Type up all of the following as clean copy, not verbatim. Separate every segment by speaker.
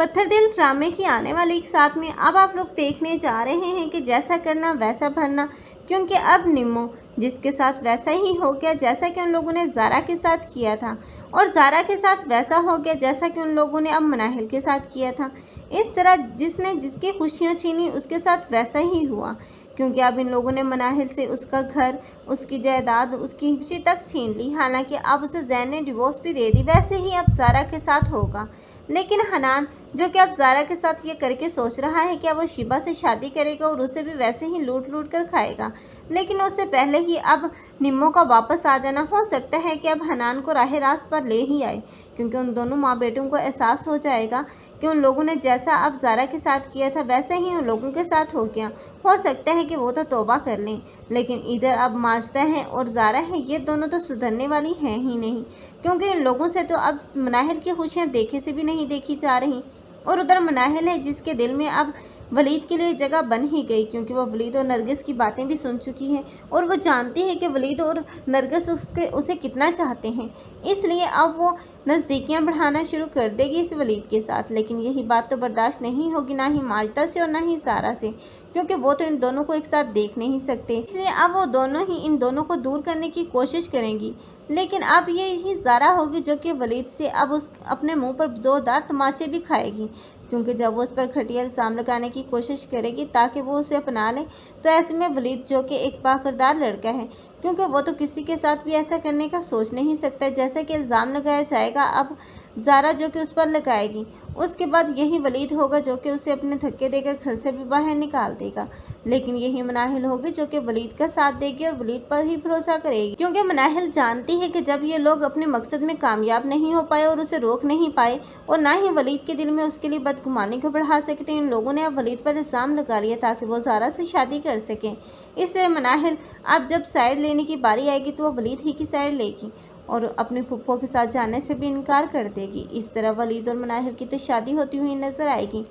Speaker 1: पत्थर दिल ड्रामे की आने वाले एक साथ में अब आप लोग देखने जा रहे हैं कि जैसा करना वैसा भरना, क्योंकि अब निम्मो जिसके साथ वैसा ही हो गया जैसा कि उन लोगों ने ज़ारा के साथ किया था, और ज़ारा के साथ वैसा हो गया जैसा कि उन लोगों ने अब मनाहिल के साथ किया था। इस तरह जिसने जिसकी खुशियाँ छीनी उसके साथ वैसा ही हुआ, क्योंकि अब इन लोगों ने मनाहिल से उसका घर, उसकी जायदाद, उसकी खुशी तक छीन ली। हालांकि अब उसे जैन ने डिवोर्स भी दे दी। वैसे ही अब ज़ारा के साथ होगा, लेकिन हनान जो कि अब ज़ारा के साथ ये करके सोच रहा है कि अब वो शिबा से शादी करेगा और उसे भी वैसे ही लूट लूट कर खाएगा, लेकिन उससे पहले ही अब निम्मो का वापस आ जाना हो सकता है कि अब हनान को राह रास्त पर ले ही आए, क्योंकि उन दोनों माँ बेटों को एहसास हो जाएगा कि उन लोगों ने जैसा अब ज़ारा के साथ किया था वैसे ही उन लोगों के साथ हो गया। हो सकता है कि वो तो तौबा कर लें, लेकिन इधर अब माजदा है और ज़ारा है, ये दोनों तो सुधरने वाली हैं ही नहीं, क्योंकि इन लोगों से तो अब मनाहिल की खुशियाँ देखे से भी नहीं देखी जा रही। और उधर मनाहिल है जिसके दिल में अब वलीद के लिए जगह बन ही गई, क्योंकि वह वलीद और नरगिस की बातें भी सुन चुकी है और वो जानती है कि वलीद और नरगिस उसे कितना चाहते हैं। इसलिए अब वो नज़दीकियां बढ़ाना शुरू कर देगी इस वलीद के साथ। लेकिन यही बात तो बर्दाश्त नहीं होगी, ना ही माजदा से और ना ही ज़ारा से, क्योंकि वो तो इन दोनों को एक साथ देख नहीं सकते। इसलिए अब वो दोनों ही इन दोनों को दूर करने की कोशिश करेंगी। लेकिन अब ये ही ज़ारा होगी जो कि वलीद से अब उस अपने मुंह पर ज़ोरदार तमाचे भी खाएगी, क्योंकि जब वो उस पर घटिया इल्ज़ाम लगाने की कोशिश करेगी ताकि वो उसे अपना ले, तो ऐसे में वलीद जो कि एक बाकिरदार लड़का है, क्योंकि वो तो किसी के साथ भी ऐसा करने का सोच नहीं सकता। जैसे कि इल्ज़ाम लगाया जाएगा अब ज़ारा जो कि उस पर लगाएगी, उसके बाद यही वलीद होगा जो कि उसे अपने धक्के देकर घर से भी बाहर निकाल देगा। लेकिन यही मनाहिल होगी जो कि वलीद का साथ देगी और वलीद पर ही भरोसा करेगी, क्योंकि मनाहिल जानती है कि जब ये लोग अपने मकसद में कामयाब नहीं हो पाए और उसे रोक नहीं पाए और ना ही वलीद के दिल में उसके लिए बदगुमानी को बढ़ा सके, तो इन लोगों ने अब वलीद पर इल्ज़ाम लगा लिया ताकि वो ज़ारा से शादी कर सकें। इसलिए मनाहिल अब जब साइड लेने की बारी आएगी तो वो वलीद ही की साइड लेगी और अपने फुप्पो के साथ जाने से भी इनकार कर देगी। इस तरह वलीद और मनाहिल की तो शादी होती हुई नजर आएगी।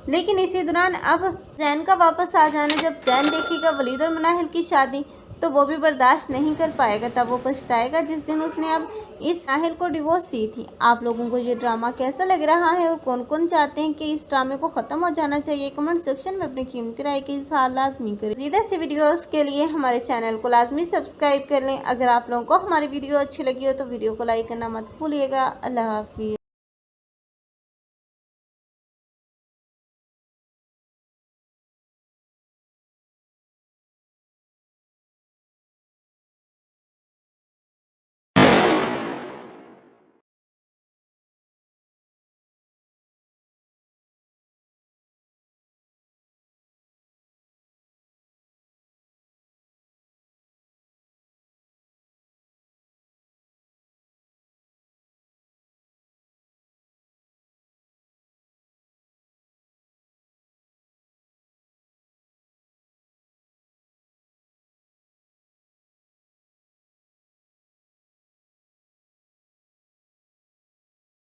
Speaker 1: लेकिन इसी दौरान अब जैन का वापस आ जाना, जब जैन देखेगा वलीद और मनाहिल की शादी, तो वो भी बर्दाश्त नहीं कर पाएगा। तब वो पछताएगा जिस दिन उसने अब इस साहिल को डिवोर्स दी थी। आप लोगों को ये ड्रामा कैसा लग रहा है और कौन कौन चाहते हैं कि इस ड्रामे को ख़त्म हो जाना चाहिए, कमेंट सेक्शन में अपनी कीमती राय की इज़हार लाजमी करें। सीधे से वीडियोस के लिए हमारे चैनल को लाजमी सब्सक्राइब कर लें। अगर आप लोगों को हमारी वीडियो अच्छी लगी हो तो वीडियो को लाइक करना मत भूलिएगा। अल्लाह हाफिज़।